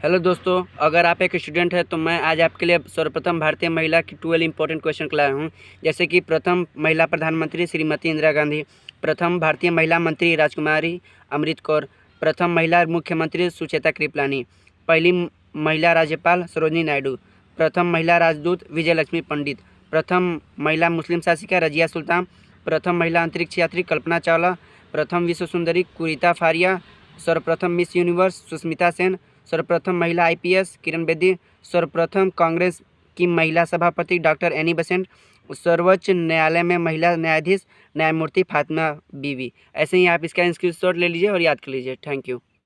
Hello दोस्तों, अगर आप एक स्टूडेंट हैं तो मैं आज आपके लिए सर्वप्रथम भारतीय महिला की 12 इंपॉर्टेंट क्वेश्चन लाया हूं। जैसे कि प्रथम महिला प्रधानमंत्री श्रीमती इंदिरा गांधी, प्रथम भारतीय महिला मंत्री राजकुमारी अमृत कौर, प्रथम महिला मुख्यमंत्री सुचेता कृपलानी, पहली महिला राज्यपाल सरोजिनी नायडू, प्रथम महिला राजदूत विजय लक्ष्मी पंडित, प्रथम महिला मुस्लिम शासिका रजिया सुल्तान, प्रथम महिला अंतरिक्ष यात्री कल्पना चावला, प्रथम विश्व सुंदरी कुरीता फारिया, सर्वप्रथम मिस यूनिवर्स सुष्मिता सेन, सर्वप्रथम महिला आईपीएस किरण बेदी, सर्वप्रथम कांग्रेस की महिला सभापति डॉक्टर एनी बेसेंट, सर्वोच्च न्यायालय में महिला न्यायाधीश न्यायमूर्ति फातिमा बीवी। ऐसे ही आप इसका स्क्रीनशॉट ले लीजिए और याद कर लीजिए। Thank you.